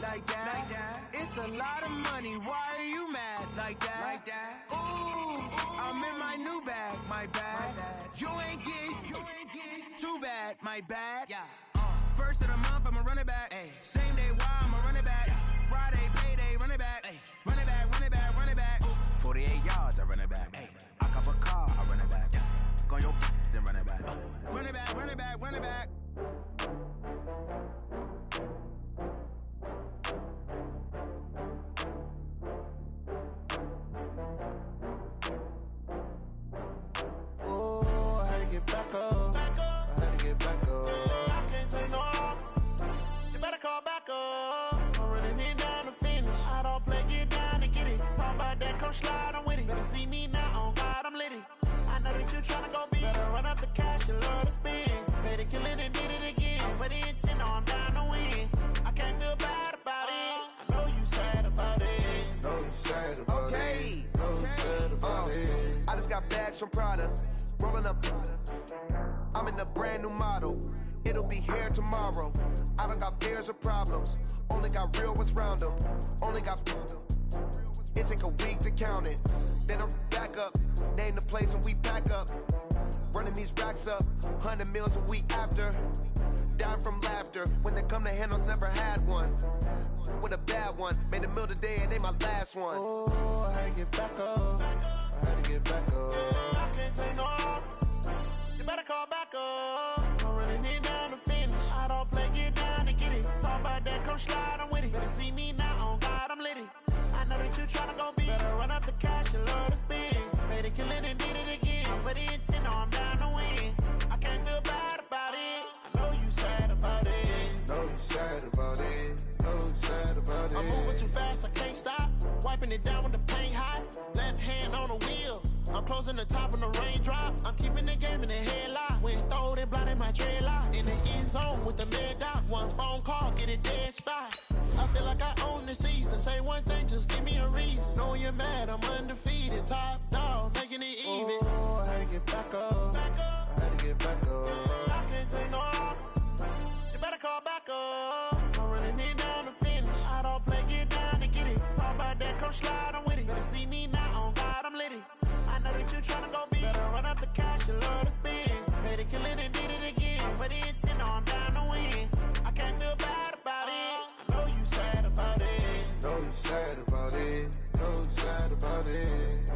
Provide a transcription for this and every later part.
like that. It's a lot of money, why are you mad like that? Ooh, I'm in my new bag, my bad. You ain't get too bad, my bad. First of the month, I'ma run it back. Same day, why I'ma run it back. Friday, payday, run it back. Run it back, run it back, run it back. 48 yards, I run it back. I cop a car, I run it back. Go your then run it back. Run it back, run it back, run it back. Oh, I had to get back up. I had to get back up. I can't take no loss. You better call back up. I'm running it down to finish. I don't play, get down and get it. Talk about that, come slide, I'm with it. Better see me now, on God, I'm litty. I know that you tryna go big. Better run up the cash, you love to spend. Better kill it and did it again. I'm with the intent, no, I'm down to win. I can't feel bad about it. I know you sad about it. Know you sad about it. Know you sad about it. I just got bags from Prada. Rolling up. I'm in a brand new model. It'll be here tomorrow. I don't got fears or problems. Only got real ones round them. Only got. It take a week to count it. Then I'm back up. Name the place and we back up. Running these racks up. 100 meals a week after. Down from laughter. When they come to handles, never had one. With a bad one. Made a meal today and they my last one. Oh, I had to get back up. I had to get back up. I can't take no loss. You better call back up. I'm running it down to finish. I don't play, get down and get it. Talk about that, come slide, I'm with it. Better see me now, on God, I'm litty. I know that you tryna go big. Better run up the cash, you love to spend. Better kill it and did it again. I'm with the intent, no, I'm down to win. I can't feel bad about it. I know you sad about it. Know you sad about it. Know you sad about it. I'm moving too fast, I can't stop. Wiping it down with the paint hot. Left hand on the wheel. I'm closing the top on the raindrop. I'm keeping the game in the headlock. When throwed and blinded my dreadlock. In the end zone with the mid dot. One phone call, get it dead stop. I feel like I own the season. Say one thing, just give me a reason. Knowing you're mad, I'm undefeated. Top dog, making it even. Oh, I had to get back up. I had to get back up. I can't take no loss. You better call back up. I'm running it down to finish. I don't play, get down and get it. Talk about that, come slide, I'm with it. Better see me now, on God, I'm litty. I know that you tryna go big. Better run up the cash, you love to spend. Better kill it and did it again. I'm with the intent, no, I'm down to win. I can't feel bad about it. I know you sad about it. Know you sad about it. Know you sad about it.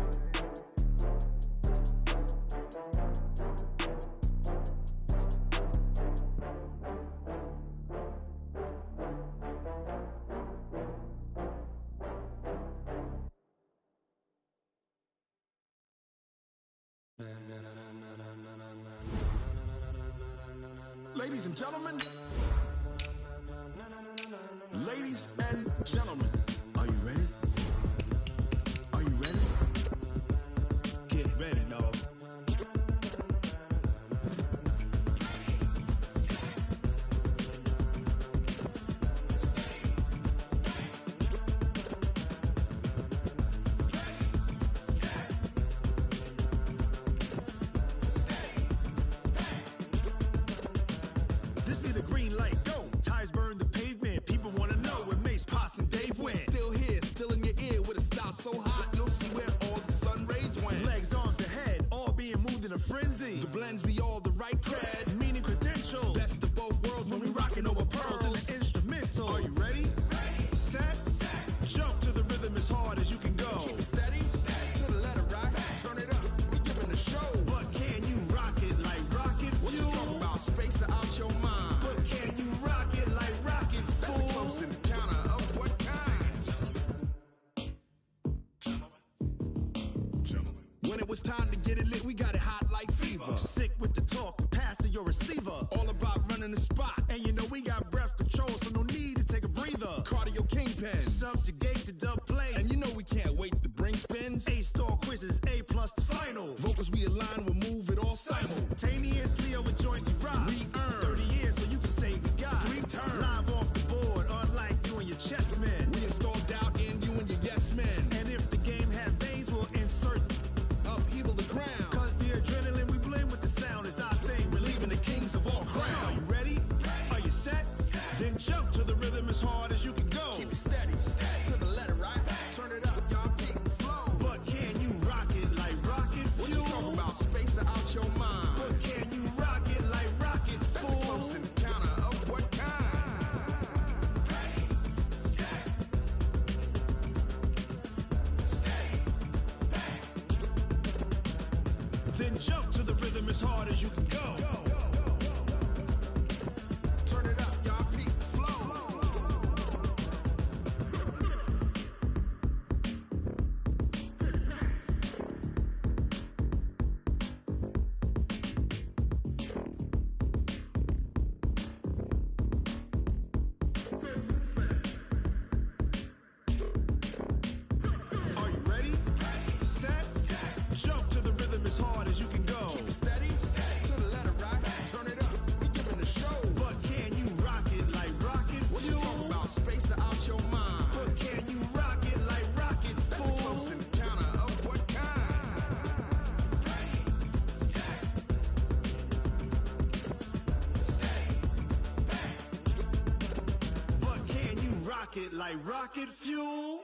Ladies and gentlemen, ladies and gentlemen, are you ready? Are you ready? Get ready, dog. So hot, you'll see where all the sun rays went. Legs, arms, the head, all being moved in a frenzy. The blends be all the right cred, meaning credentials. Best of both worlds when we rockin' over pearls in the instrumental. Are you ready? Ready. Set. Jump to the rhythm as hard as you can go. Keep it steady. To the letter right. Turn it up. We giving the show. But can you rock it like rocket fuel? What you talking about? Space out your mind. But can you rock it like rockets, fool? That's a close encounter of what kind? When it was time to get it lit, we got it hot like fever. Sick with the talk, pass to your receiver. All about running the spot. And you know we got breath control, so no need to take a breather. Cardio kingpin. Subjugate the dub play. And you know we can't wait to bring spins. A-star quizzes, A+ the final. Vocals we align, we'll move it all simultaneously over joints we rock. We earn 30 years so you can say we got 3 turns. Live off the board, unlike you and your chess men. We install doubt in you and your yes men. And if the game had veins, we'll insert upheaval the ground. Cause the adrenaline we blend with the sound is our thing, relieving the kings of all crowns. So are you ready? Are you set? Then jump to the rhythm as hard as you can go. Keep it like rocket fuel.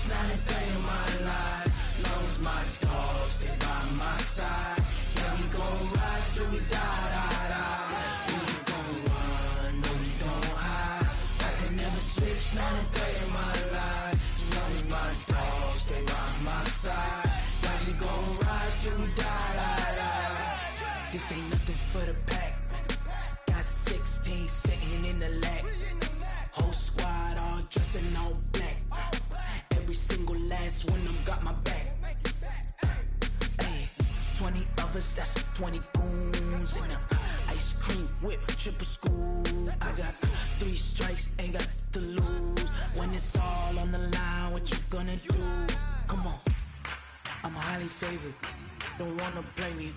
Not a day in my life. Lost my dogs, they by my side. Yeah, we gon' ride till we die. We ain't gon' run, no, we don't hide. I can never switch, not a day in my life. Lost my dogs, they by my side. Yeah, we gon' ride till we die. This ain't nothing for the pack. Got 16 sitting in the lap. Whole squad all dressing all black. Every single last one of them got my back. Hey, 20 of us, that's 20 goons in the ice cream whip, triple school. I got 3 strikes, ain't got to lose. When it's all on the line, what you gonna do? Come on, I'm highly favored. Don't wanna blame me.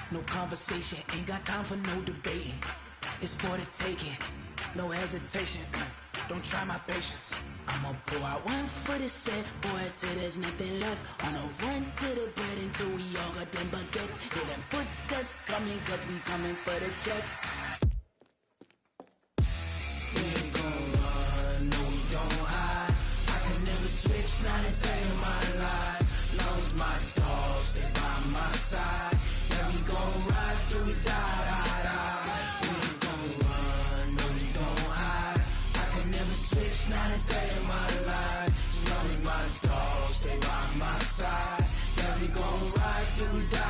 No conversation, ain't got time for no debating. It's for the taking, no hesitation. Don't try my patience. I'ma pour out one for the set, boy, till there's nothing left. On a run to the bread until we all got them baguettes. Hear them footsteps coming, cause we coming for the check. We ain't gon' run, no, we don't hide. I can never switch, not a day in my life. Lost my dogs, they by my side. Yeah, we gon' ride till we die. We ain't gon' run, no, we don't hide. I can never switch, not a day in my life. Lost my dogs, they by my side. Yeah, we gon' ride till we die.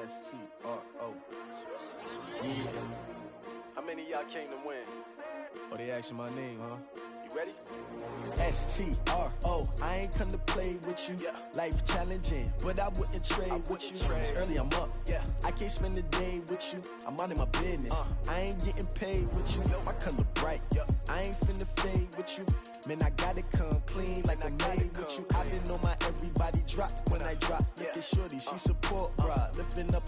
S-T-R-O. Yeah. How many of y'all came to win? Oh, they asking my name, huh? You ready? S-T-R-O. I ain't come to play with you. Yeah. Life challenging, but I wouldn't trade with you. It's early, I'm up. Yeah. I can't spend the day with you. I'm minding my business. I ain't getting paid with you. My color bright. I ain't finna fade with you. Man, I gotta come clean like I made with you. I didn't know my everybody drop when I drop. Look at shorty, she support, bruh. Lifting up,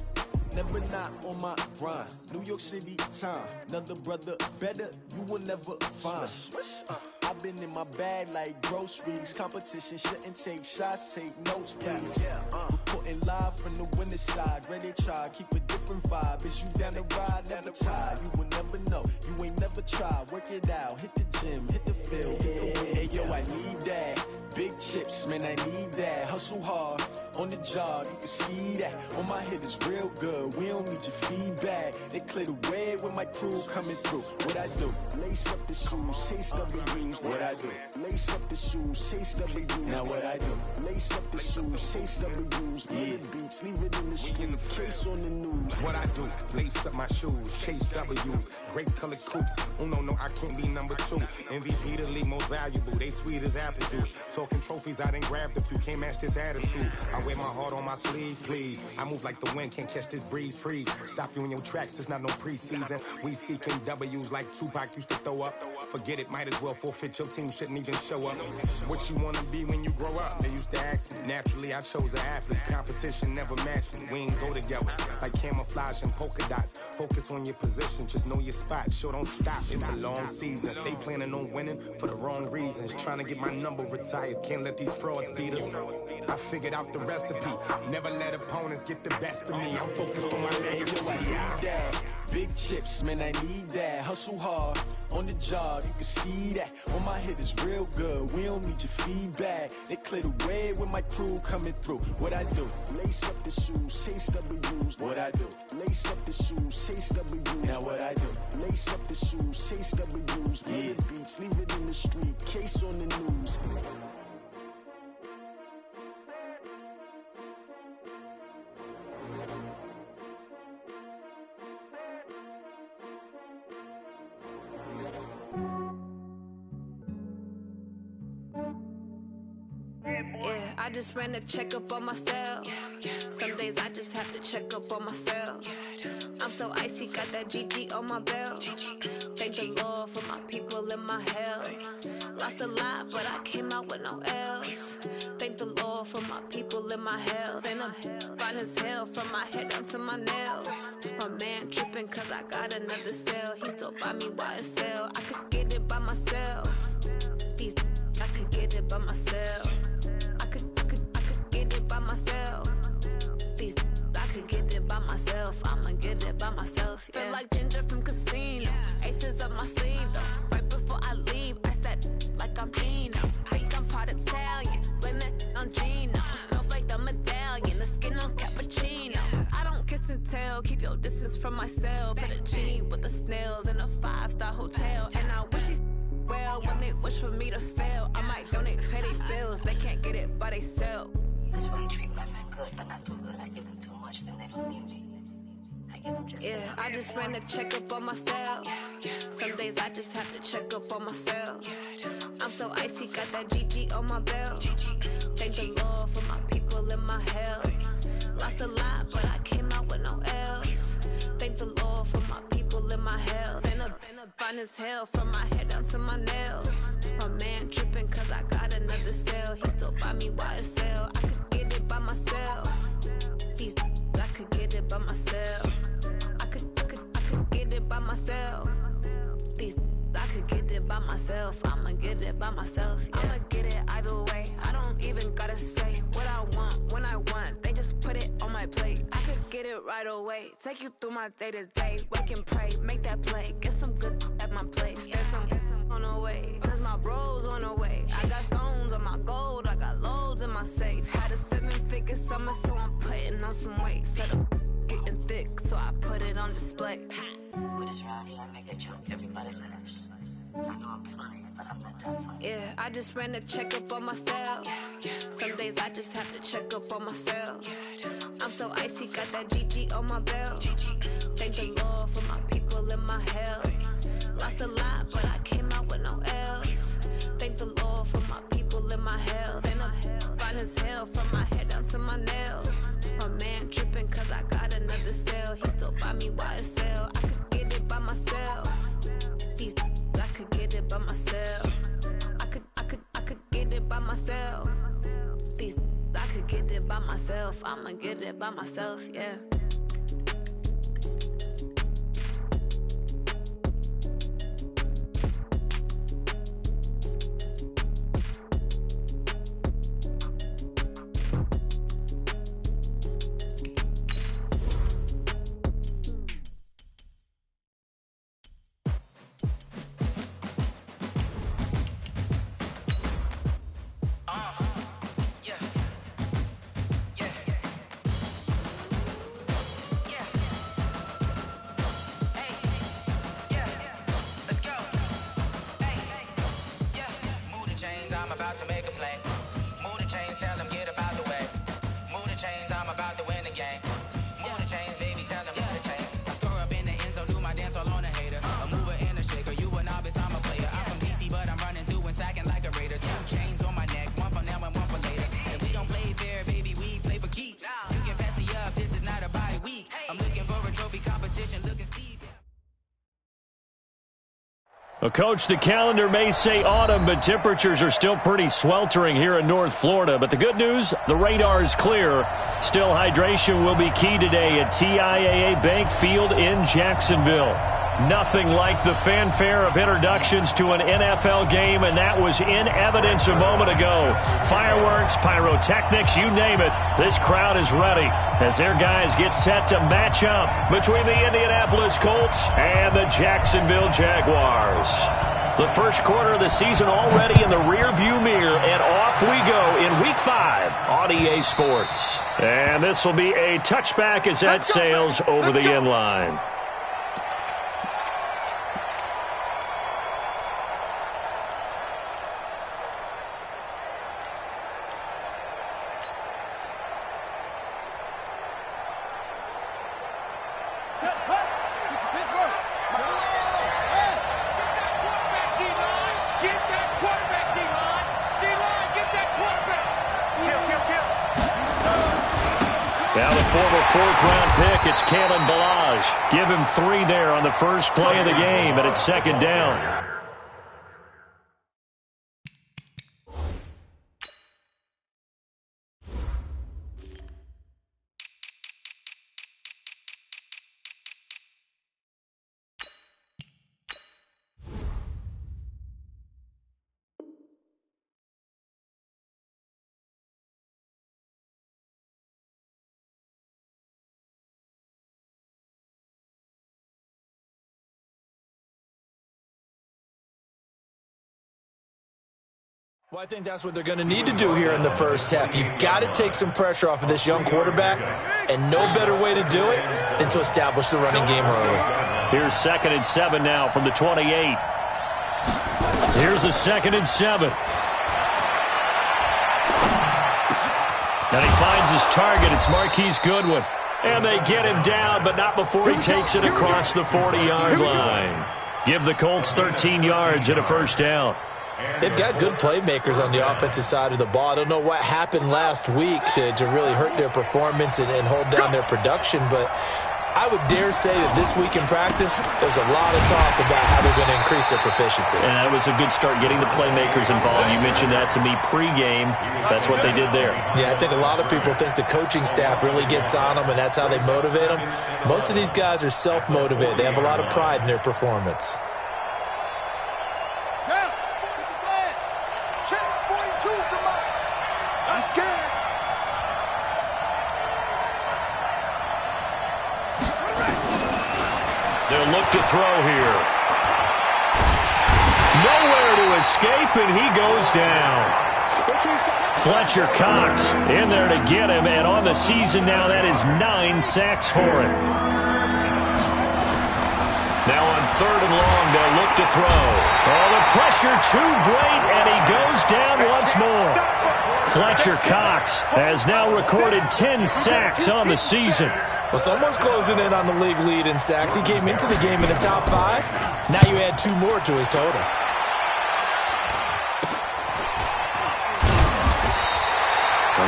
never not on my grind. New York City time, another brother better, you will never find. I've been in my bag like groceries. Competition shouldn't take shots, take notes, please. Reporting live from the winter side. Ready to try, keep a different vibe. Is you down the ride, never tired. You will never know, you ain't never tried. Work it out, hit the gym, hit the field, hit the hey yo, I need that. Big chips, man, I need that. Hustle hard, on the job, you can see that. On my hit is real good, we don't need your feedback. They clear the way with my crew coming through. What I do? Lace up the shoes, chase W's. What I do? Lace up the shoes, chase W's. Now what I do? Lace up the shoes, chase W's. Yeah, beats, leave it in the street, case on the news. What I do? Lace up my shoes, chase W's. Great colored coops. Oh no, I can't be number 2. MVP the league most valuable. They sweet as apple juice. Talking trophies, I done grabbed a few. Can't match this attitude. I wear my heart on my sleeve, please. I move like the wind, can't catch this breeze. Freeze. Stop you in your tracks, there's not no preseason. We seeking W's like Tupac used to throw up. Forget it, might as well forfeit. Your team shouldn't even show up. What you wanna be when you grow up? They used to ask me. Naturally, I chose an athlete. Competition never matched me. We ain't go together like camouflage and polka dots. Focus on your position, just know your spot. Sure, don't stop. It's a long season. They planning on winning for the wrong reasons. Trying to get my number retired. Can't let these frauds beat us. I figured out the recipe. Never let opponents get the best of me. I'm focused on my legacy. I need that. Big chips, man, I need that. Hustle hard, on the job, you can see that. On my hit is real good, we don't need your feedback. They clear the way with my crew coming through. What I do? Lace up the shoes, chase W's. What I do? Lace up the shoes, chase W's. Now what I do? Lace up the shoes, chase W's. Yeah, beats, leave it in the street, case on the news. Yeah, I just ran a checkup on myself. Some days I just have to check up on myself. I'm so icy, got that GG on my belt. Thank the Lord for my people in my hell. Lost a lot, but I came out with no L's. Thank the Lord for my people in my health. And I'm fine as hell from my head down to my nails. My man tripping cause I got another cell. He still buy me YSL. I could get it by myself. These I could get it by myself. I could get it by myself. These I could get it by myself. I'ma get it by myself. Yeah. Feel like Ginger from Casino. Aces up my sleeve though. Right before I leave, I start like I'm Dino. Think I'm part Italian. Blame that on Gino. Snowflake the medallion. The skin on cappuccino. I don't kiss and tell. Keep your distance from myself. At a genie with the snails in a 5-star hotel. And I wish he's well when they wish for me to fail. I might donate petty bills. They can't get it by themselves. That's why you treat my friend good, but not too good. I give them too much, then they lose me. I give them just yeah, I just ran a checkup on myself. Some days I just have to check up on myself. I'm so icy, got that GG on my belt. Thank the Lord for my people in my health. Lost a lot, but I came out with no L's. Thank the Lord for my people in my health. And I'm fine as hell from my head down to my nails. My man tripping cause I got another cell. He still buy me YSL. I could get it by myself. These I could get it by myself. I could get it by myself. These I could get it by myself. I'ma get it by myself. Yeah. I'ma get it either way. I don't even gotta say what I want when I want. They just put it on my plate. I could get it right away. Take you through my day to day. Wake and pray, make that play. Get some good at my place. There's some on the way, cause my bro's on the way. I got stones on my gold. I got loads in my safe. Had a 7-figure summer, so I'm putting on some weight. Set up getting thick, so I put it on display. With this round, I make a joke, everybody laughs. I know I'm funny, but I'm not that funny. Yeah, I just ran a checkup on myself. Some days I just have to check up on myself. I'm so icy, got that GG on my belt. Thank the Lord for my people in my health. Lost a lot, but I came out with no L's. Thank the Lord for my people in my health. And I'm fine as hell from my head down to my nails. My man tripping cause I got another cell. He still buy me YSL. I could get it by myself. These I could get it by myself. I could get it by myself. These I could get it by myself. I'ma get it by myself, yeah. To make a play. Move the chains, tell them get about the way. Move the chains, I'm about to win the game. Move the chains, baby, tell them move the chains. I score up in the end zone, do my dance all on a hater. A mover and a shaker, you a novice, I'm a player. I'm from DC, but I'm running through and sacking like a raider. 2 chains on my neck, one for now and one for later. And we don't play fair, baby, we play for keeps. You can pass me up, this is not a bye week. I'm looking for a trophy competition, looking Steve. Well, Coach, the calendar may say autumn, but temperatures are still pretty sweltering here in North Florida. But the good news, the radar is clear. Still, hydration will be key today at TIAA Bank Field in Jacksonville. Nothing like the fanfare of introductions to an NFL game, and that was in evidence a moment ago. Fireworks, pyrotechnics, you name it. This crowd is ready as their guys get set to match up between the Indianapolis Colts and the Jacksonville Jaguars. The first quarter of the season already in the rearview mirror, and off we go in Week 5 on EA Sports. And this will be a touchback as that sails over the end line. Now the former fourth-round pick, it's Kalen Ballage. Give him 3 there on the first play of the game, and it's second down. Well, I think that's what they're going to need to do here in the first half. You've got to take some pressure off of this young quarterback, and no better way to do it than to establish the running game early. Here's 2nd and 7 now from the 28. Here's a 2nd and 7. And he finds his target. It's Marquise Goodwin. And they get him down, but not before he takes it across the 40-yard line. Give the Colts 13 yards and a first down. They've got good playmakers on the offensive side of the ball. I don't know what happened last week to really hurt their performance and hold down their production, but I would dare say that this week in practice, there's a lot of talk about how they're going to increase their proficiency. And that was a good start, getting the playmakers involved. You mentioned that to me pregame. That's what they did there. Yeah, I think a lot of people think the coaching staff really gets on them, and that's how they motivate them. Most of these guys are self-motivated. They have a lot of pride in their performance. They'll look to throw here. Nowhere to escape, and he goes down. Fletcher Cox in there to get him, and on the season now, that is 9 sacks for him. Now on 3rd and long, they'll look to throw. Oh, the pressure too great, and he goes down once more. Fletcher Cox has now recorded 10 sacks on the season. Well, someone's closing in on the league lead in sacks. He came into the game in the top 5. Now you add 2 more to his total.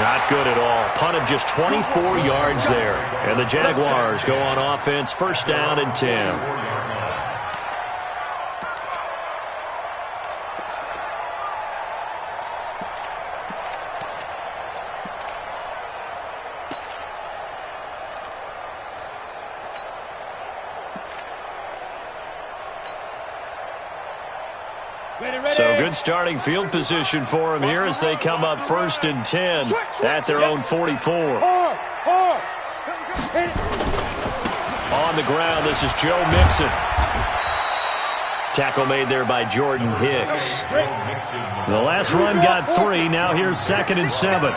Not good at all. Punt of just 24 yards there. And the Jaguars go on offense, 1st down and 10. So good starting field position for him here as they come up 1st and 10 at their own 44. On the ground, this is Joe Mixon. Tackle made there by Jordan Hicks. The last run got 3. Now here's 2nd and 7.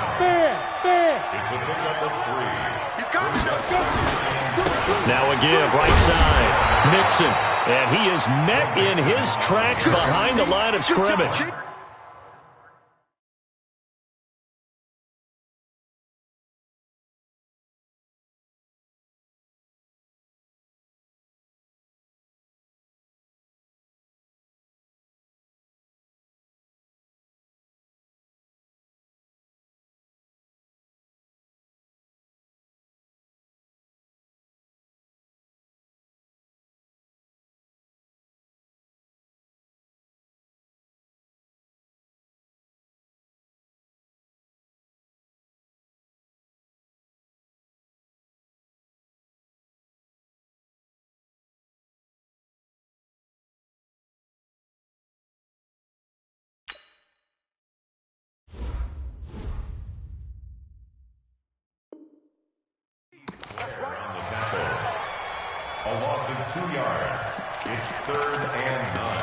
Now a give, right side. Mixon. And he is met in his tracks behind the line of scrimmage. A loss of 2 yards. It's 3rd and 9.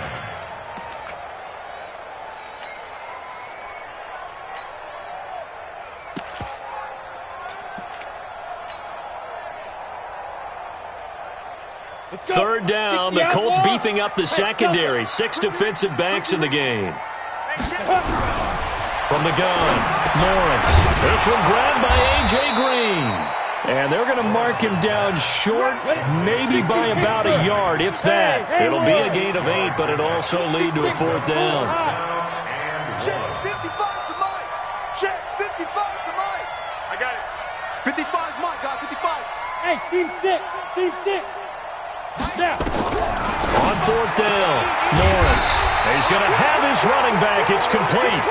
Third down, the Colts beefing up the secondary. 6 defensive backs in the game. From the gun, Lawrence. This one grabbed by A.J. Green. And they're going to mark him down short, maybe by about a yard, if that. It'll be a gain of 8, but it'll also lead to a 4th down. Check 55 to Mike. Check 55 to Mike. I got it. 55's Mike. Got Hey, team 6. Team 6. Now. On fourth down, Lawrence. He's going to have his running back. It's complete.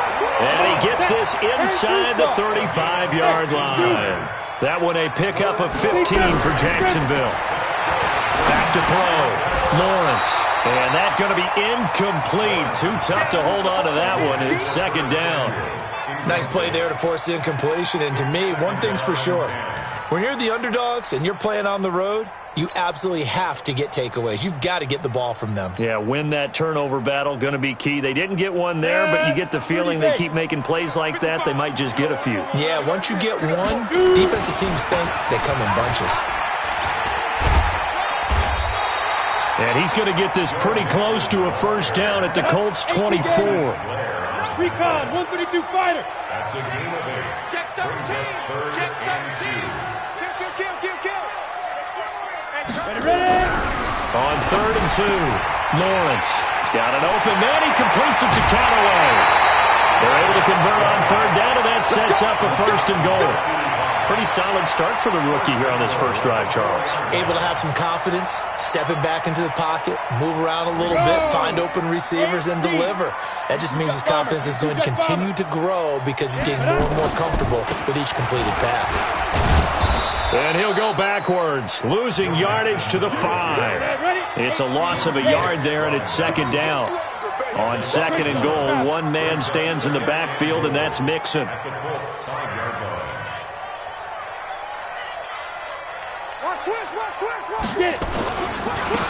And he gets this inside the 35-yard line. That one a pickup of 15 for Jacksonville. Back to throw. Lawrence. And that's going to be incomplete. Too tough to hold on to that one. It's second down. Nice play there to force the incompletion. And to me, one thing's for sure. When you're the underdogs and you're playing on the road, you absolutely have to get takeaways. You've got to get the ball from them. Yeah, win that turnover battle, going to be key. They didn't get one there, but you get the feeling they keep making plays like that, they might just get a few. Yeah, once you get one, defensive teams think they come in bunches. And he's going to get this pretty close to a first down at the Colts' 24. Recon, 132 fighter. That's a gain of 8. Check 13. Check 13. Kill. Ready? On 3rd and 2, Lawrence. He's got it open man. He completes it to Callaway. They're able to convert on 3rd down, and that sets up a 1st and goal. Pretty solid start for the rookie here on this first drive, Charles. Able to have some confidence, stepping back into the pocket, move around a little bit, find open receivers, and deliver. That just means his confidence is going to continue to grow because he's getting more and more comfortable with each completed pass. And he'll go backwards, losing yardage to the 5. It's a loss of a yard there, and it's second down. On 2nd and goal, one man stands in the backfield, and that's Mixon.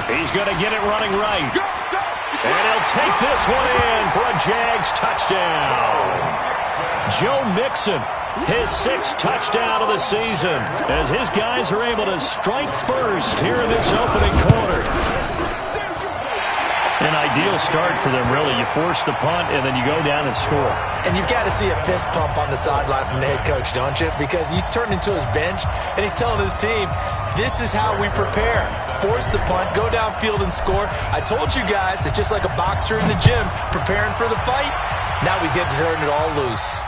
He's going to get it running right. And he'll take this one in for a Jags touchdown. Joe Mixon, his 6th touchdown of the season, as his guys are able to strike first here in this opening quarter. An ideal start for them, really. You force the punt, and then you go down and score. And you've got to see a fist pump on the sideline from the head coach, don't you? Because he's turned into his bench, and he's telling his team, this is how we prepare. Force the punt, go downfield and score. I told you guys, it's just like a boxer in the gym preparing for the fight. Now we get to turn it all loose.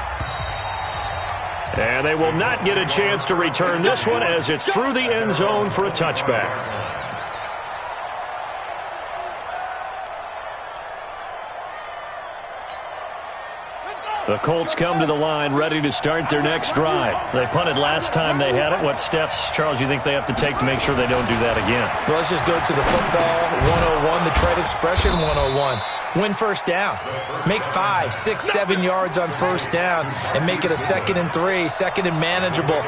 And they will not get a chance to return this one as it's through the end zone for a touchback. The Colts come to the line ready to start their next drive. They punted last time they had it. What steps, Charles, you think they have to take to make sure they don't do that again? Well, let's just go to the football 101, the trade expression 101. Win first down. Make 5, 6, 7 yards on first down and make it a 2nd and 3, 2nd and manageable.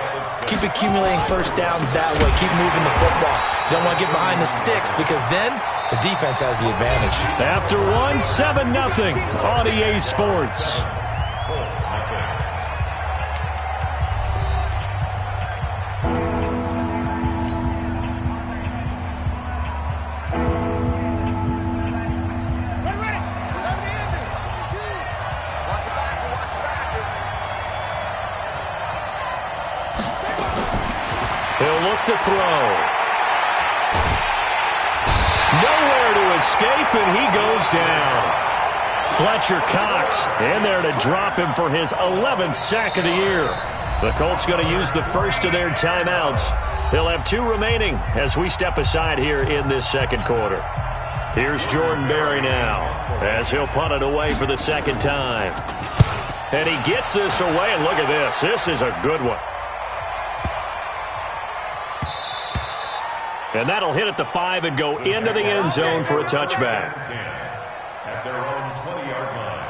Keep accumulating first downs that way. Keep moving the football. You don't want to get behind the sticks because then the defense has the advantage. After 1, 7-0 on EA Sports. To throw. Nowhere to escape, and he goes down. Fletcher Cox in there to drop him for his 11th sack of the year. The Colts going to use the first of their timeouts. They'll have 2 remaining as we step aside here in this second quarter. Here's Jordan Berry now as he'll punt it away for the 2nd time. And he gets this away, and look at this. This is a good one. And that'll hit at the 5 and go into the end zone for a touchback. At their own 20-yard line.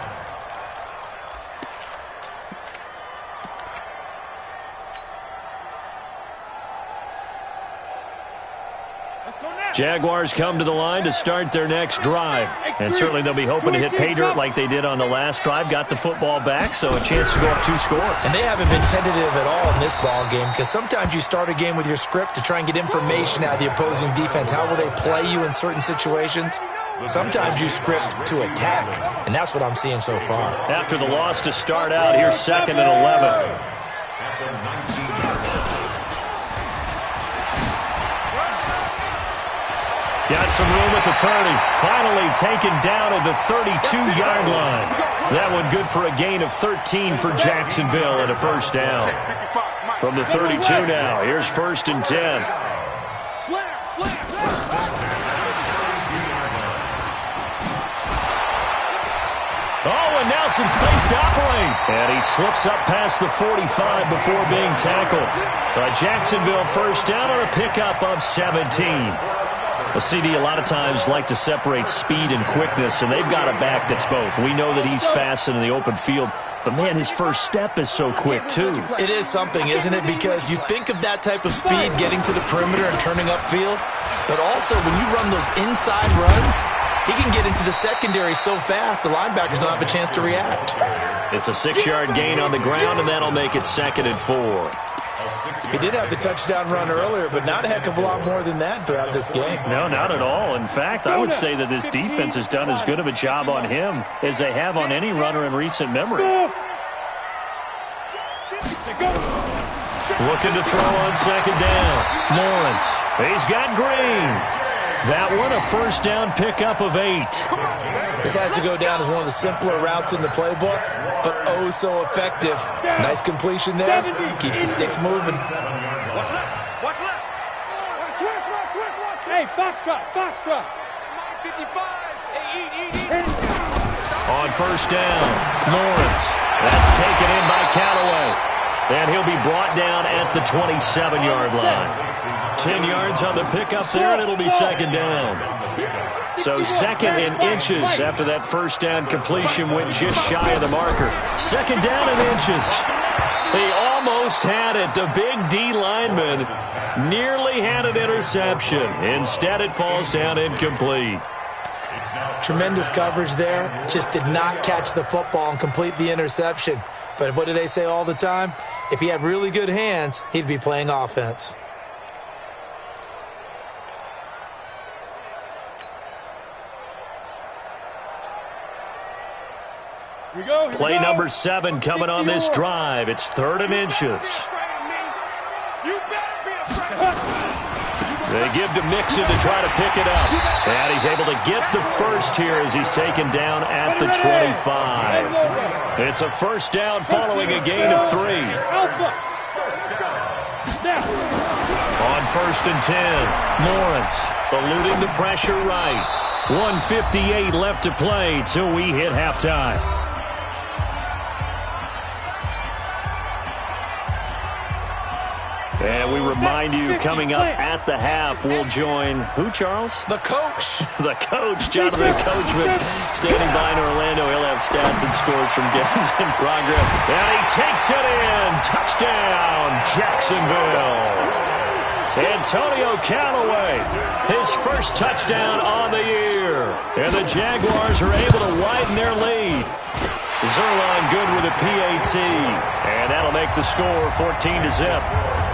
Jaguars come to the line to start their next drive. And certainly they'll be hoping to hit pay dirt like they did on the last drive. Got the football back, so a chance to go up 2 scores. And they haven't been tentative at all in this ball game because sometimes you start a game with your script to try and get information out of the opposing defense. How will they play you in certain situations? Sometimes you script to attack, and that's what I'm seeing so far. After the loss to start out, here's 2nd and 11. Got some room at the 30. Finally taken down at the 32-yard line. That one good for a gain of 13 for Jacksonville and a first down. From the 32 now, here's 1st and 10. Oh, and now some space to operate. And he slips up past the 45 before being tackled. Jacksonville first down on a pickup of 17. A CD a lot of times like to separate speed and quickness, and they've got a back that's both. We know that he's fast in the open field, but, man, his first step is so quick, too. It is something, isn't it? Because you think of that type of speed getting to the perimeter and turning upfield, but also when you run those inside runs, he can get into the secondary so fast the linebackers don't have a chance to react. It's a 6-yard gain on the ground, and that'll make it 2nd and 4. He did have the touchdown run earlier, but not a heck of a lot more than that throughout this game. No, not at all. In fact, I would say that this defense has done as good of a job on him as they have on any runner in recent memory. Looking to throw on 2nd down. Lawrence. He's got Green. That one, a first down pickup of 8. This has to go down as one of the simpler routes in the playbook, but oh so effective. Nice completion there. Keeps the sticks moving. Watch left. Switch. Hey, foxtrot. 55. Hey, eat. On first down, Lawrence. That's taken in by Callaway. And he'll be brought down at the 27-yard line. 10 yards on the pickup there, and it'll be 2nd down. So 2nd in inches after that first down completion went just shy of the marker. 2nd down in inches. He almost had it. The big D lineman nearly had an interception. Instead, it falls down incomplete. Tremendous coverage there. Just did not catch the football and complete the interception. But what do they say all the time? If he had really good hands, he'd be playing offense. Play number 7 coming on this drive. It's 3rd and inches. They give to Mixon to try to pick it up. And he's able to get the first here as he's taken down at the 25. It's a first down following a gain of 3. On 1st and 10, Lawrence eluding the pressure right. 1:58 left to play till we hit halftime. And we remind you, coming up at the half, we'll join who, Charles? The coach. The coach, Jonathan Coachman, standing by in Orlando. He'll have stats and scores from games in progress. And he takes it in. Touchdown, Jacksonville. Antonio Callaway, his first touchdown on the year. And the Jaguars are able to widen their lead. Zerline good with a PAT. And that'll make the score 14-0.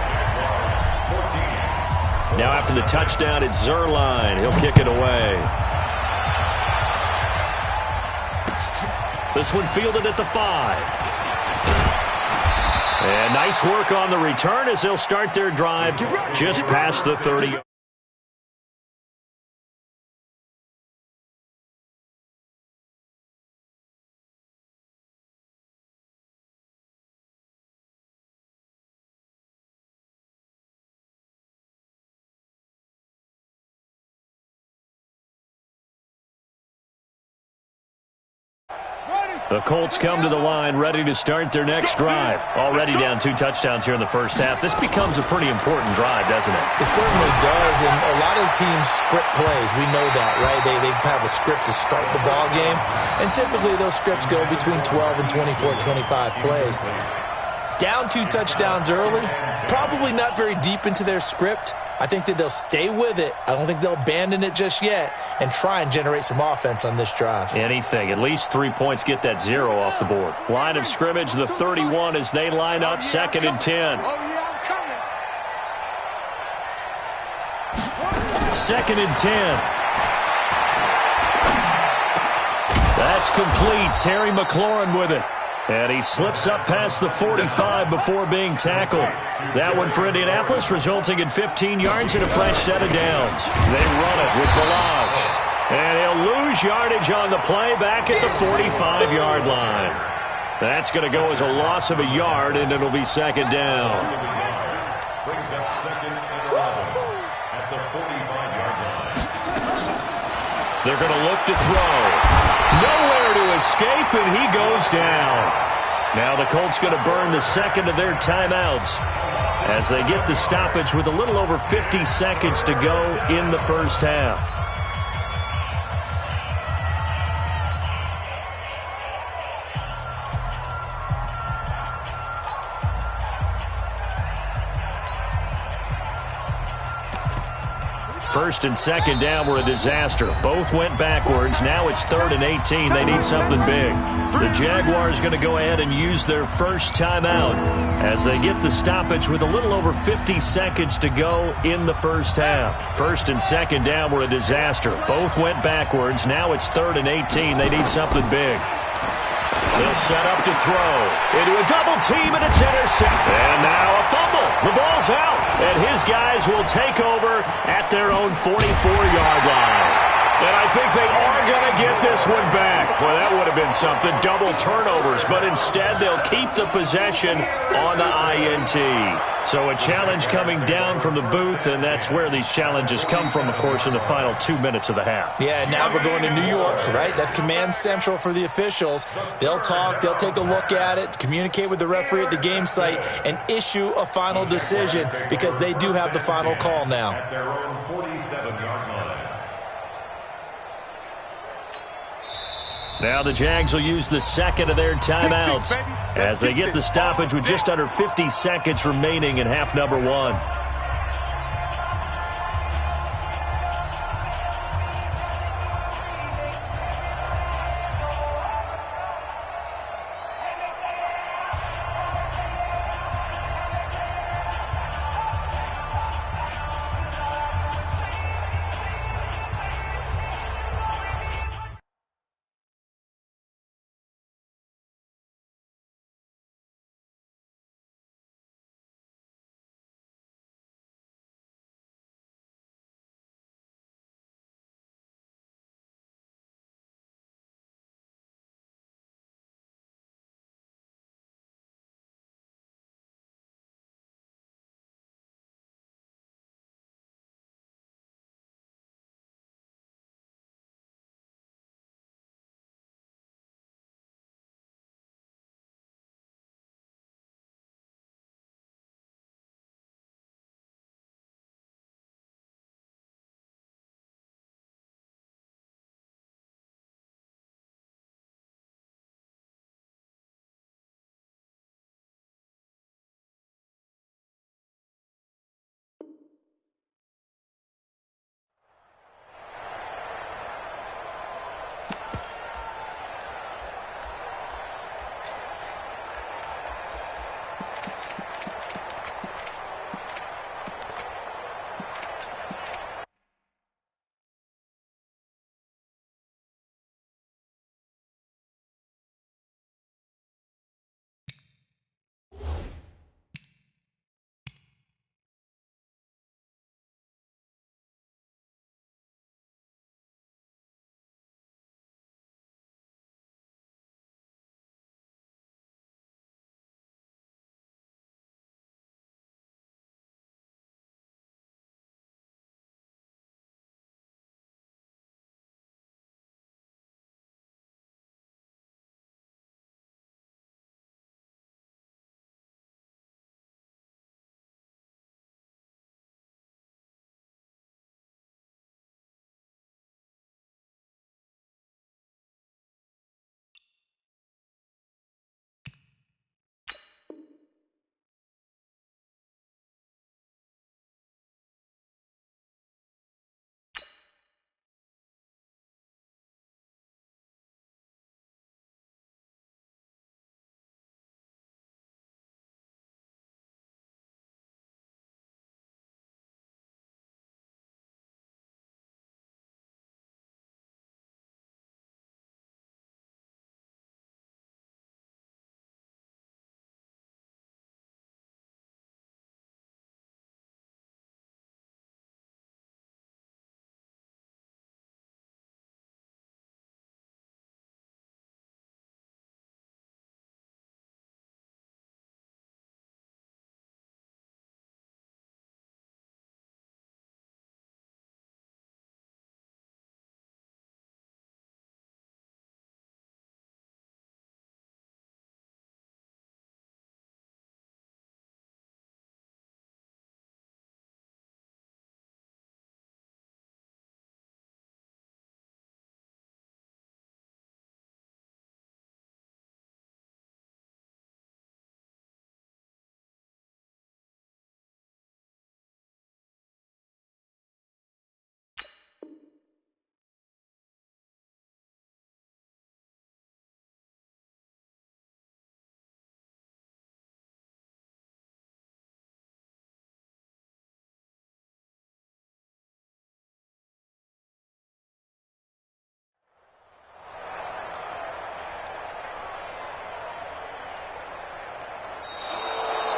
Now after the touchdown, it's Zerline. He'll kick it away. This one fielded at the 5. And nice work on the return as they'll start their drive just past the 30. The Colts come to the line ready to start their next drive. Already down 2 touchdowns here in the first half. This becomes a pretty important drive, doesn't it? It certainly does, and a lot of teams script plays. We know that, right? They have a script to start the ball game, and typically those scripts go between 12 and 24, 25 plays. Down 2 touchdowns early, probably not very deep into their script. I think that they'll stay with it. I don't think they'll abandon it just yet and try and generate some offense on this drive. Anything. At least 3 points, get that 0 off the board. Line of scrimmage, the 31 as they line up 2nd and 10. 2nd and 10. That's complete. Terry McLaurin with it. And he slips up past the 45 before being tackled. That one for Indianapolis, resulting in 15 yards and a fresh set of downs. They run it with Balaj. And he'll lose yardage on the play back at the 45-yard line. That's going to go as a loss of a yard, and it'll be 2nd down. Brings up 2nd and 11 at the 45-yard line. They're going to look to throw. Nowhere to escape, and he goes down. Now the Colts going to burn the second of their timeouts as they get the stoppage with a little over 50 seconds to go in the first half. First and second down were a disaster. Both went backwards. Now it's 3rd and 18. They need something big. The Jaguars going to go ahead and use their first timeout as they get the stoppage with a little over 50 seconds to go in the first half. First and second down were a disaster. Both went backwards. Now it's 3rd and 18. They need something big. They'll set up to throw into a double team, and it's intercepted. And now a fumble. The ball's out, and his guys will take over at their own 44-yard line. And I think they are going to get this one back. Well, that would have been something. Double turnovers, but instead they'll keep the possession on the INT. So a challenge coming down from the booth, and that's where these challenges come from, of course, in the final 2 minutes of the half. Yeah, now we're going to New York, right? That's command central for the officials. They'll talk, they'll take a look at it, communicate with the referee at the game site, and issue a final decision because they do have the final call now. At their own 47-yard line. Now the Jags will use the second of their timeouts as they get the stoppage with just under 50 seconds remaining in half number 1.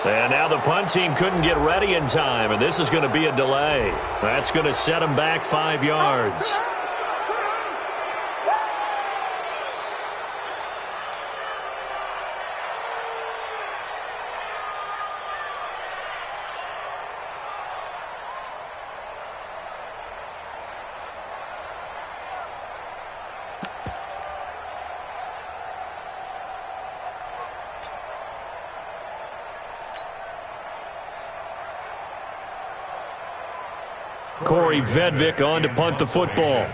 And now the punt team couldn't get ready in time, and this is going to be a delay. That's going to set them back 5 yards. Corey Vedvik on to punt the football.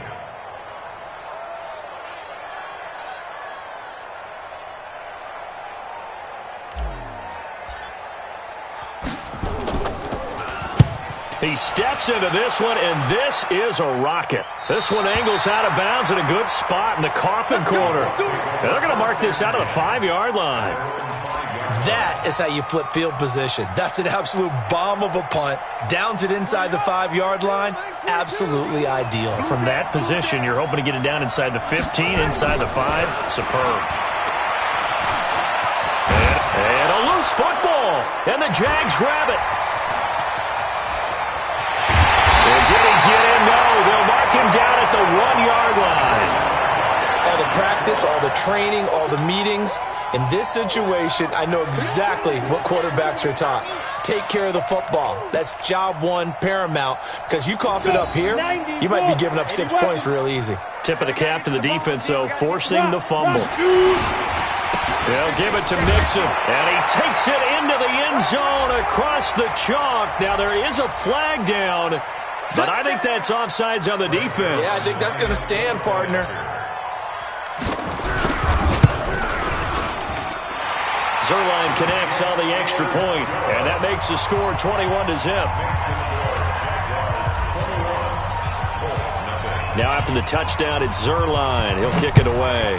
He steps into this one, and this is a rocket. This one angles out of bounds in a good spot in the coffin corner. And they're going to mark this out of the 5-yard line. That is how you flip field position. That's an absolute bomb of a punt. Downs it inside the 5-yard line. Absolutely ideal. From that position, you're hoping to get it down inside the 15, inside the 5. Superb. And a loose football. And the Jags grab it. And did he get in? No. They'll mark him down at the 1-yard line. All the practice, all the training, all the meetings. In this situation, I know exactly what quarterbacks are taught. Take care of the football. That's job one, paramount, because you cough it up here, you might be giving up 6 points real easy. Tip of the cap to the defense, though, forcing the fumble. They'll give it to Mixon, and he takes it into the end zone across the chalk. Now, there is a flag down, but I think that's offsides on the defense. Yeah, I think that's going to stand, partner. Zerline connects on the extra point, and that makes the score 21-0. Now after the touchdown, it's Zerline. He'll kick it away.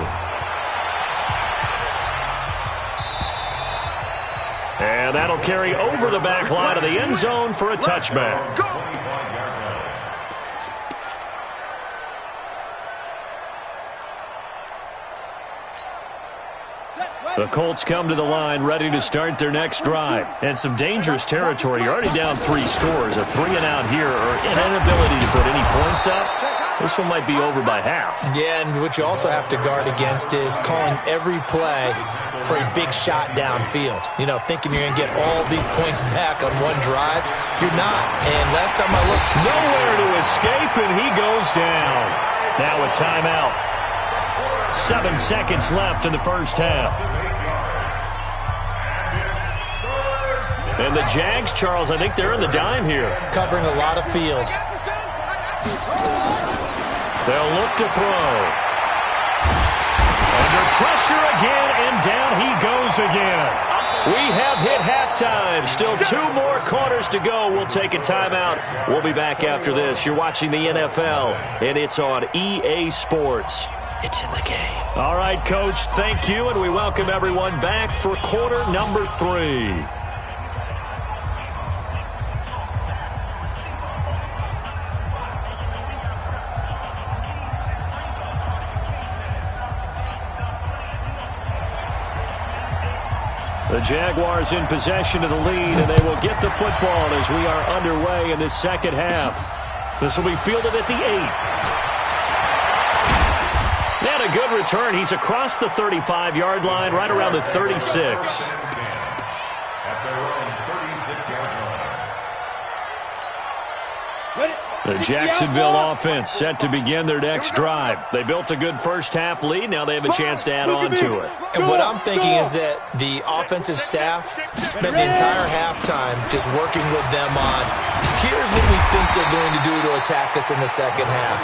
And that'll carry over the back line of the end zone for a touchback. The Colts come to the line ready to start their next drive. And some dangerous territory. You're already down 3 scores. A 3-and-out here or an inability to put any points up. This one might be over by half. Yeah, and what you also have to guard against is calling every play for a big shot downfield. You know, thinking you're going to get all these points back on one drive. You're not. And last time I looked, nowhere to escape, and he goes down. Now a timeout. 7 seconds left in the first half. And the Jags, Charles, I think they're in the dime here. Covering a lot of field. They'll look to throw. Under pressure again, and down he goes again. We have hit halftime. Still 2 more quarters to go. We'll take a timeout. We'll be back after this. You're watching the NFL, and it's on EA Sports. It's in the game. All right, Coach, thank you, and we welcome everyone back for quarter number 3. The Jaguars in possession of the lead, and they will get the football as we are underway in this second half. This will be fielded at the 8. And a good return. He's across the 35-yard line, right around the 36. The Jacksonville offense set to begin their next drive. They built a good first-half lead. Now they have a chance to add on to it. And what I'm thinking is that the offensive staff spent the entire halftime just working with them on, here's what we think they're going to do to attack us in the second half.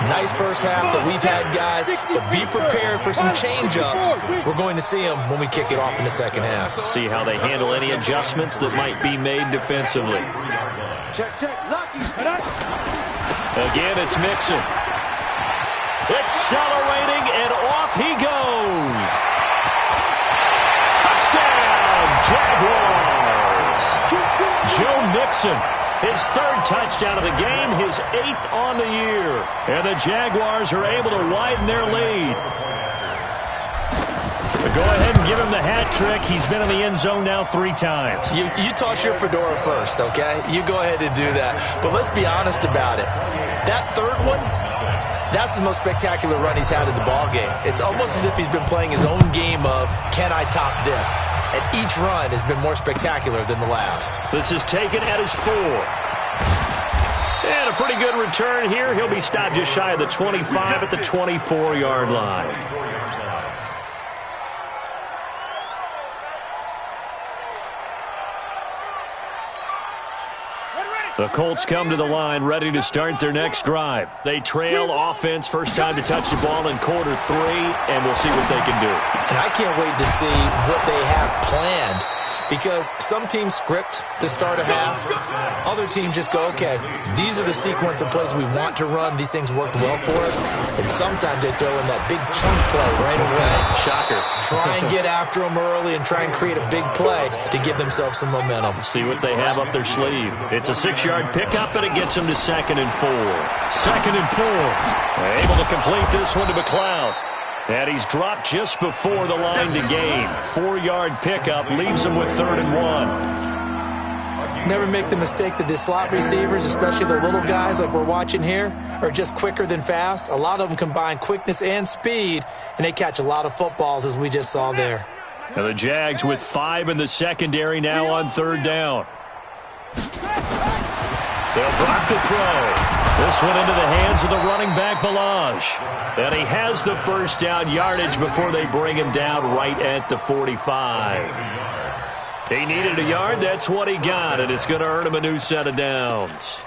Nice first half that we've had, guys, but be prepared for some change-ups. We're going to see them when we kick it off in the second half. See how they handle any adjustments that might be made defensively. Check, lucky. Again, it's Mixon. Accelerating, and off he goes. Touchdown, Jaguars. Joe Mixon, his 3rd touchdown of the game, his 8th on the year. And the Jaguars are able to widen their lead. Go ahead and give him the hat trick. He's been in the end zone now 3 times. You toss your fedora first, okay? You go ahead and do that. But let's be honest about it. That third one, that's the most spectacular run he's had in the ballgame. It's almost as if he's been playing his own game of, can I top this? And each run has been more spectacular than the last. This is taken at his 4. And a pretty good return here. He'll be stopped just shy of the 25 at the 24-yard line. The Colts come to the line ready to start their next drive. They trail offense, first time to touch the ball in quarter 3, and we'll see what they can do. And I can't wait to see what they have planned, because some teams script to start a half. Other teams just go, okay, these are the sequence of plays we want to run. These things worked well for us. And sometimes they throw in that big chunk play right away. Shocker. Try and get after them early and try and create a big play to give themselves some momentum. See what they have up their sleeve. It's a 6-yard pickup, and it gets them to 2nd and 4. 2nd and 4. Able to complete this one to McLeod. And he's dropped just before the line to gain. 4-yard pickup leaves him with 3rd and 1. Never make the mistake that the slot receivers, especially the little guys like we're watching here, are just quicker than fast. A lot of them combine quickness and speed, and they catch a lot of footballs, as we just saw there. Now the Jags with 5 in the secondary now on 3rd down. They'll drop the throw. This one into the hands of the running back, Balaj. And he has the first down yardage before they bring him down right at the 45. He needed a yard. That's what he got, and it's going to earn him a new set of downs.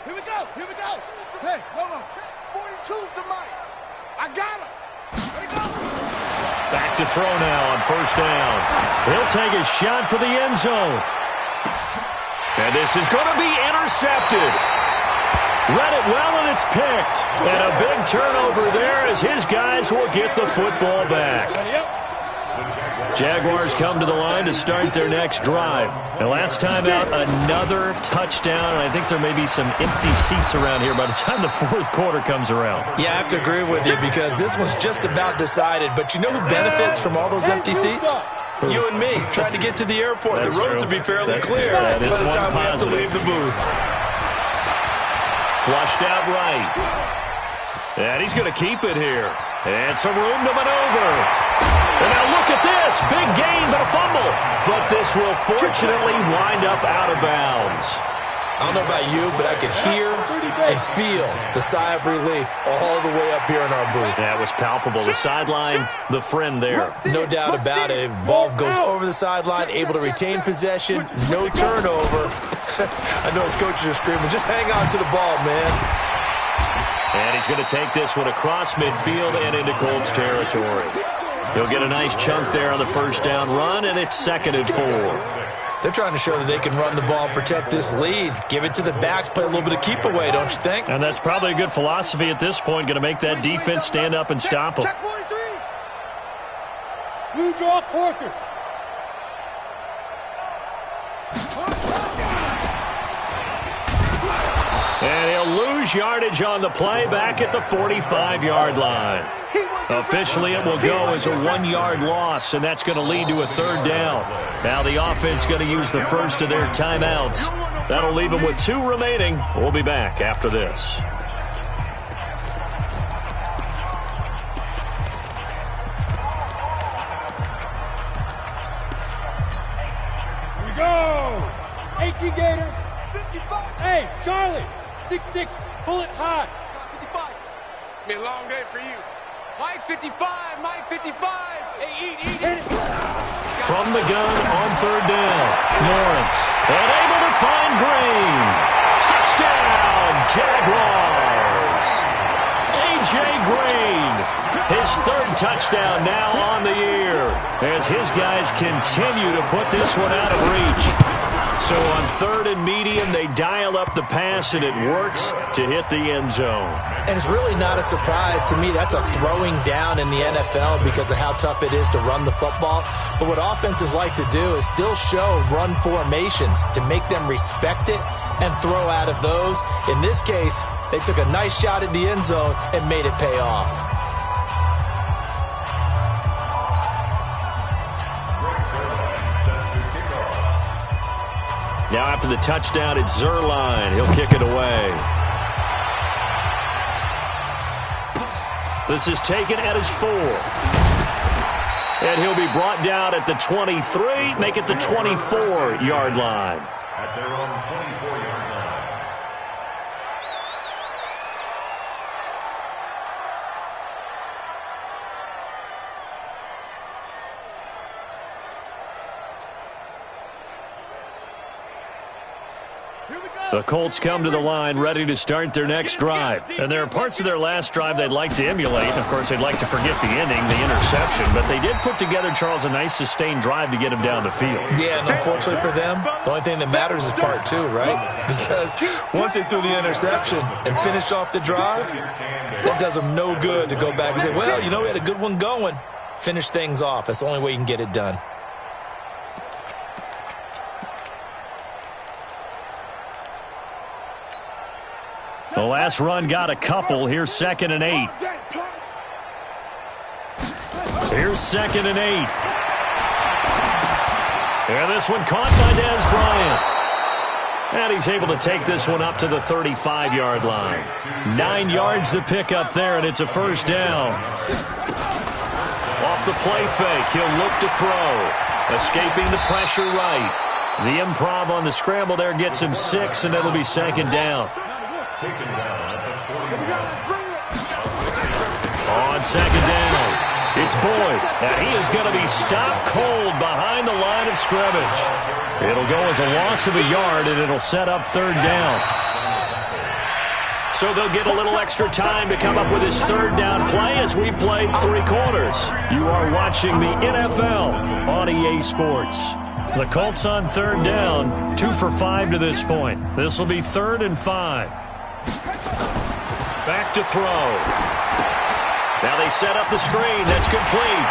Here we go. Here we go. Hey, hold on. 42's the mic. I got him. Let it go. Back to throw now on 1st down. He'll take a shot for the end zone. And this is going to be intercepted. Read it well, and it's picked. And a big turnover there as his guys will get the football back. Jaguars come to the line to start their next drive. And last time out, another touchdown. And I think there may be some empty seats around here by the time the 4th quarter comes around. Yeah, I have to agree with you, because this one's just about decided. But you know who benefits from all those empty seats? You and me, trying to get to the airport. That's the roads true. will be fairly clear by the time we have to leave the booth. Flushed out right. And he's going to keep it here. And some room to maneuver. And now look at this. Big gain, but a fumble. But this will fortunately wind up out of bounds. I don't know about you, but I could hear and feel the sigh of relief all the way up here in our booth. That was palpable. The sideline, the friend there. No doubt about it. Ball goes over the sideline, able to retain possession, no turnover. I know his coaches are screaming, just hang on to the ball, man. And he's going to take this one across midfield and into Colts territory. He'll get a nice chunk there on the 1st down run, and it's 2nd and 4. They're trying to show that they can run the ball and protect this lead. Give it to the backs, play a little bit of keep away, don't you think? And that's probably a good philosophy at this point, going to make that defense stand up and stop them. Check 43. Blue draw quarters. And he'll lose yardage on the play back at the 45-yard line. Officially, it will go as a 1-yard loss, and that's going to lead to a 3rd down. Now the offense going to use the first of their timeouts. That'll leave them with 2 remaining. We'll be back after this. Here we go. 18 Gator. 55. Hey, Charlie. 6'6", bullet high. 55. It's gonna be a long day for you. Mike 55, Mike 55. Hey, eat. From the gun on 3rd down, Lawrence. And able to find Green. Touchdown, Jaguars. A.J. Green. His 3rd touchdown now on the year as his guys continue to put this one out of reach. So on 3rd and medium, they dial up the pass, and it works to hit the end zone. And it's really not a surprise to me. That's a throwing down in the NFL because of how tough it is to run the football. But what offenses like to do is still show run formations to make them respect it and throw out of those. In this case, they took a nice shot at the end zone and made it pay off. Now after the touchdown, it's Zerline. He'll kick it away. This is taken at his 4. And he'll be brought down at the 23, make it the 24-yard line. At their own 24-yard line. The Colts come to the line ready to start their next drive. And there are parts of their last drive they'd like to emulate. Of course, they'd like to forget the ending, the interception. But they did put together, Charles, a nice sustained drive to get him down the field. Yeah, and unfortunately for them, the only thing that matters is part 2, right? Because once they threw the interception and finished off the drive, that does them no good to go back and say, well, you know, we had a good one going. Finish things off. That's the only way you can get it done. The last run got a couple. Here's 2nd and 8. Here's 2nd and 8. And this one caught by Dez Bryant. And he's able to take this one up to the 35-yard line. 9 yards to pick up there, and it's a first down. Off the play fake, he'll look to throw. Escaping the pressure right. The improv on the scramble there gets him 6, and it'll be 2nd down. Taken down at the 40-yard line. On 2nd down, it's Boyd, and he is going to be stopped cold behind the line of scrimmage. It'll go as a loss of a yard, and it'll set up 3rd down. So they'll get a little extra time to come up with his 3rd down play as we played 3 quarters. You are watching the NFL on EA Sports. The Colts on 3rd down, 2 for 5 to this point. This will be 3rd and 5. Back to throw. Now they set up the screen. That's complete.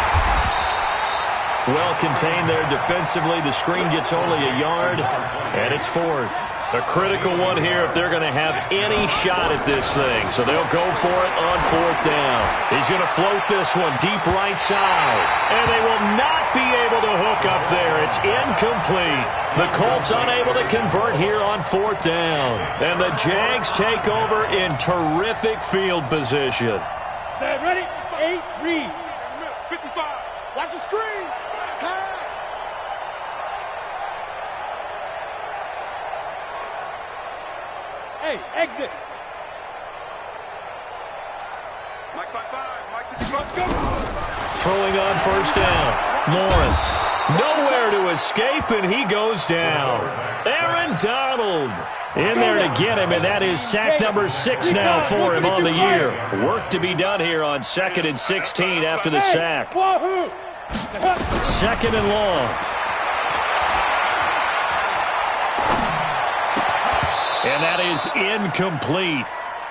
Well contained there defensively. The screen gets only a yard, and it's 4th. A critical one here if they're going to have any shot at this thing. So they'll go for it on 4th down. He's going to float this one deep right side. And they will not be able to hook up there. It's incomplete. The Colts unable to convert here on 4th down. And the Jags take over in terrific field position. Set, ready, 8, read. 55. Watch the screen. Pass. Hey, exit. Mike 5-5. Mike 55. Throwing on 1st down. Lawrence. Nowhere to escape, and he goes down. Aaron Donald in there to get him, and that is sack number 6 now for him on the year. Work to be done here on 2nd and 16 after the sack. 2nd and long. And that is incomplete.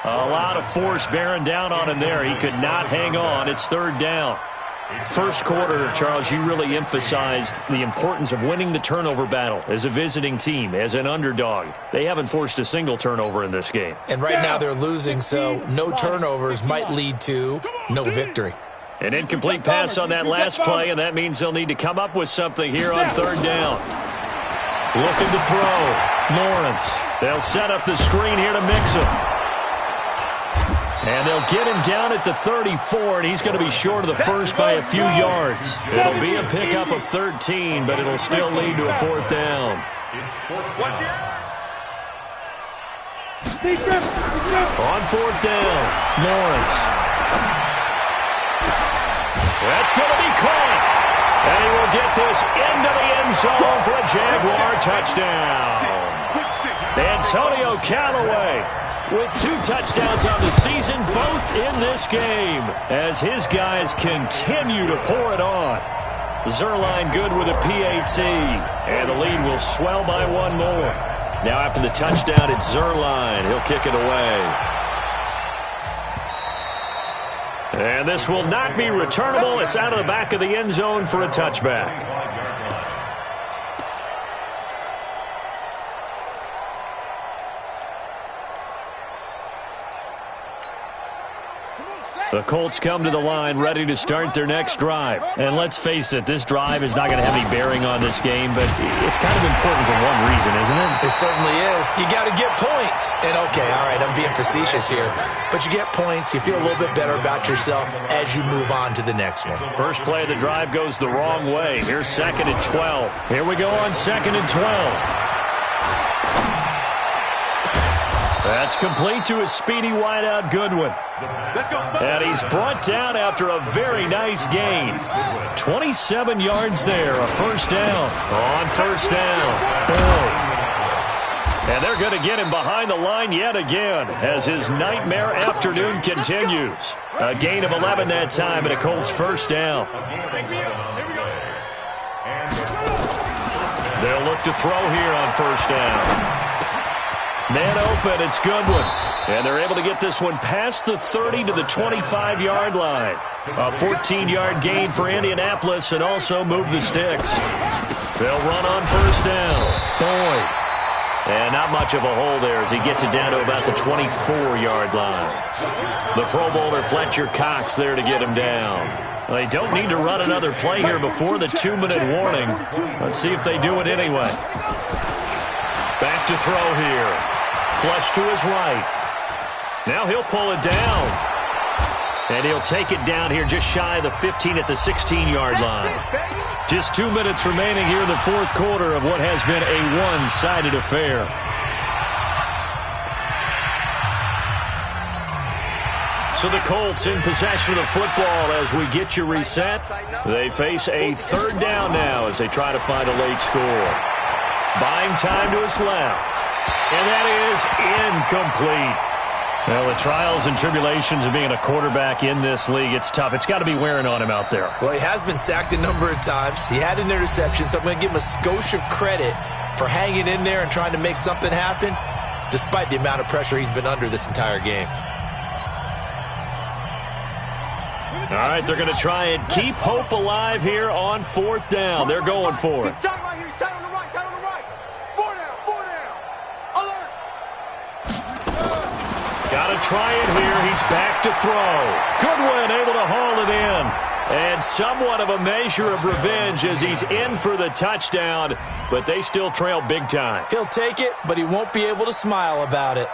A lot of force bearing down on him there. He could not hang on. It's 3rd down. First quarter, Charles, you really emphasized the importance of winning the turnover battle as a visiting team, as an underdog. They haven't forced a single turnover in this game. And right now they're losing, so no turnovers might lead to no victory. An incomplete pass on that last play, and that means they'll need to come up with something here on 3rd down. Looking to throw. Lawrence. They'll set up the screen here to mix him. And they'll get him down at the 34, and he's going to be short of the first by a few yards. It'll be a pickup of 13, but it'll still lead to a 4th down. On 4th down, Lawrence. That's going to be caught. And he will get this into the end zone for a Jaguar touchdown. Antonio Callaway with 2 touchdowns on the season, both in this game, as his guys continue to pour it on. Zerline good with a PAT. And the lead will swell by one more. Now after the touchdown, it's Zerline. He'll kick it away. And this will not be returnable. It's out of the back of the end zone for a touchback. The Colts come to the line ready to start their next drive. And let's face it, this drive is not going to have any bearing on this game, but it's kind of important for one reason, isn't it? It certainly is. You got to get points. And okay, all right, I'm being facetious here. But you get points, you feel a little bit better about yourself as you move on to the next one. First play of the drive goes the wrong way. Here's 2nd and 12. Here we go on 2nd and 12. That's complete to a speedy wideout Goodwin. And he's brought down after a very nice gain. 27 yards there, a first down. On first down. Boom. And they're going to get him behind the line yet again as his nightmare afternoon continues. A gain of 11 that time and a Colts first down. They'll look to throw here on first down. Man open, it's Goodwin. And they're able to get this one past the 30 to the 25-yard line. A 14-yard gain for Indianapolis and also move the sticks. They'll run on first down. Boyd. And not much of a hole there as he gets it down to about the 24-yard line. The Pro Bowler Fletcher Cox there to get him down. They don't need to run another play here before the 2-minute warning. Let's see if they do it anyway. Back to throw here. Flush to his right. Now he'll pull it down. And he'll take it down here just shy of the 15 at the 16-yard line. Just 2 minutes remaining here in the fourth quarter of what has been a one-sided affair. So the Colts in possession of the football as we get you reset. They face a third down now as they try to find a late score. Buying time to his left. And that is incomplete. Well, the trials and tribulations of being a quarterback in this league, it's tough. It's got to be wearing on him out there. Well, he has been sacked a number of times. He had an interception, so I'm going to give him a skosh of credit for hanging in there and trying to make something happen, despite the amount of pressure he's been under this entire game. All right, they're going to try and keep hope alive here on fourth down. They're going for it. Got to try it here. He's back to throw. Goodwin able to haul it in. And somewhat of a measure of revenge as he's in for the touchdown, but they still trail big time. He'll take it, but he won't be able to smile about it.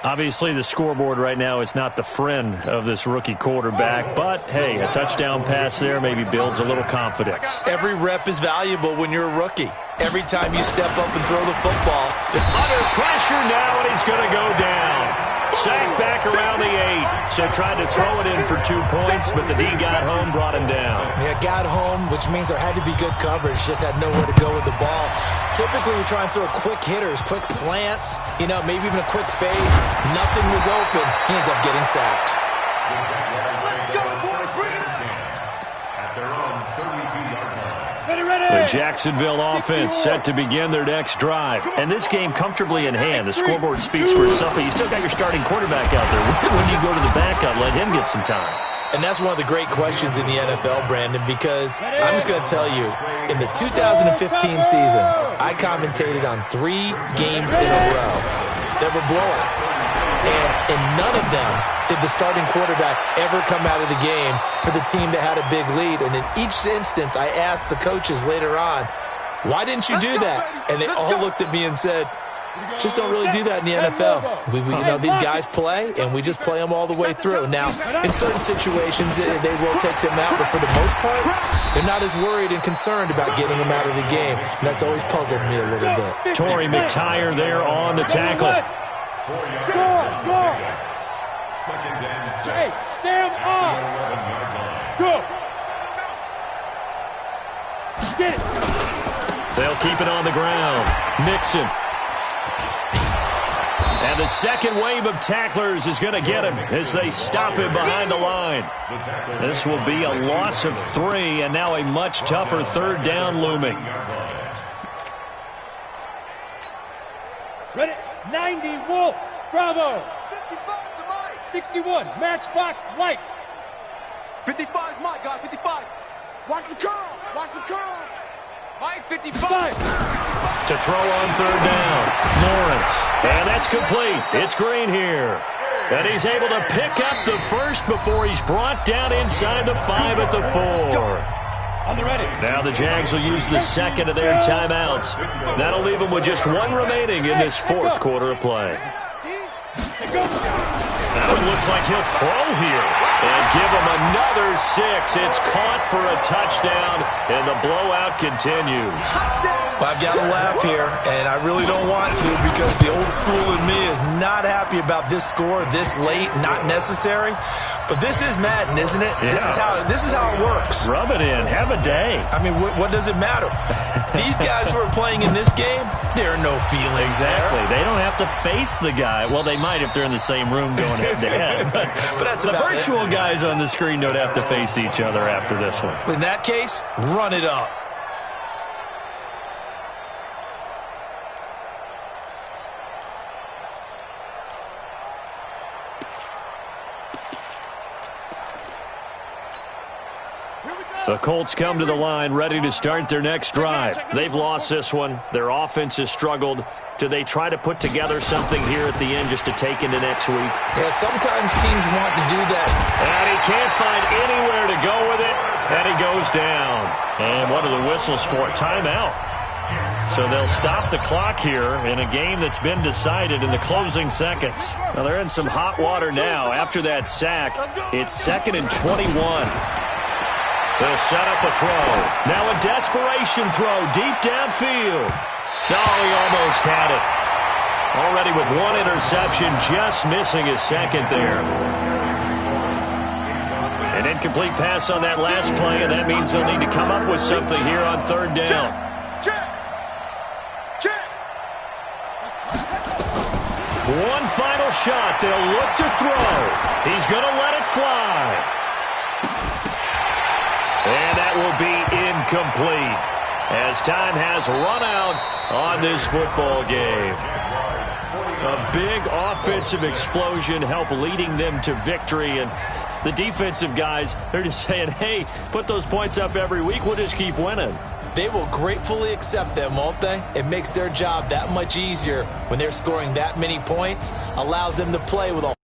Obviously, the scoreboard right now is not the friend of this rookie quarterback, but, hey, a touchdown pass there maybe builds a little confidence. Every rep is valuable when you're a rookie. Every time you step up and throw the football. Under pressure now, and he's going to go down. Sacked back around the 8. So tried to throw it in for 2 points, but the D got home, brought him down. Yeah, got home, which means there had to be good coverage. Just had nowhere to go with the ball. Typically, we try and throw quick hitters, quick slants, maybe even a quick fade. Nothing was open. He ends up getting sacked. The Jacksonville offense set to begin their next drive. And this game comfortably in hand. The scoreboard speaks for itself, but you still got your starting quarterback out there. When do you go to the backup, let him get some time? And that's one of the great questions in the NFL, Brandon, because I'm just going to tell you, in the 2015 season, I commentated on 3 games in a row that were blowouts. And in none of them did the starting quarterback ever come out of the game for the team that had a big lead. And in each instance, I asked the coaches later on, why didn't you do that? And they all looked at me and said, just don't really do that in the NFL. These guys play, and we just play them all the way through. Now, in certain situations, they will take them out, but for the most part, they're not as worried and concerned about getting them out of the game. And that's always puzzled me a little bit. Torrey McTyer there on the tackle. Hey, Sam off. Go. Get it. They'll keep it on the ground. Mixon. And the second wave of tacklers is going to get him as they stop him behind the line. This will be a loss of 3, and now a much tougher third down looming. Ready? 90, Wolf. Bravo. 61, Matchbox Lights. 55 is Mike, guys, 55. Watch the curl. Watch the curl. Mike, 55. To throw on third down, Lawrence. And that's complete. It's Green here. And he's able to pick up the first before he's brought down inside the 5 at the 4. On the ready. Now the Jags will use the second of their timeouts. That'll leave them with just 1 remaining in this fourth quarter of play. Now it looks like he'll throw here and give him another 6. It's caught for a touchdown, and the blowout continues. Well, I've got to laugh here, and I really don't want to because the old school in me is not happy about this score this late, not necessary. But this is Madden, isn't it? Yeah. This is how it works. Rub it in. Have a day. I mean, what does it matter? These guys who are playing in this game, there are no feelings Exactly. there. They don't have to face the guy. Well, they might if they're in the same room going head-to-head. But that's the about virtual guys on the screen don't have to face each other after this one. In that case, run it up. The Colts come to the line ready to start their next drive. They've lost this one. Their offense has struggled. Do they try to put together something here at the end just to take into next week? Yeah, sometimes teams want to do that. And he can't find anywhere to go with it, and he goes down. And what are the whistles for? Timeout. So they'll stop the clock here in a game that's been decided in the closing seconds. Now they're in some hot water now. After that sack, it's 2nd and 21. They'll set up a throw. Now a desperation throw deep downfield. No, he almost had it. Already with 1 interception, just missing his second there. An incomplete pass on that last play, and that means they'll need to come up with something here on third down. One final shot. They'll look to throw. He's going to let it fly. And that will be incomplete as time has run out on this football game. A big offensive explosion helped leading them to victory. And the defensive guys, they're just saying, hey, put those points up every week. We'll just keep winning. They will gratefully accept them, won't they? It makes their job that much easier when they're scoring that many points. Allows them to play with a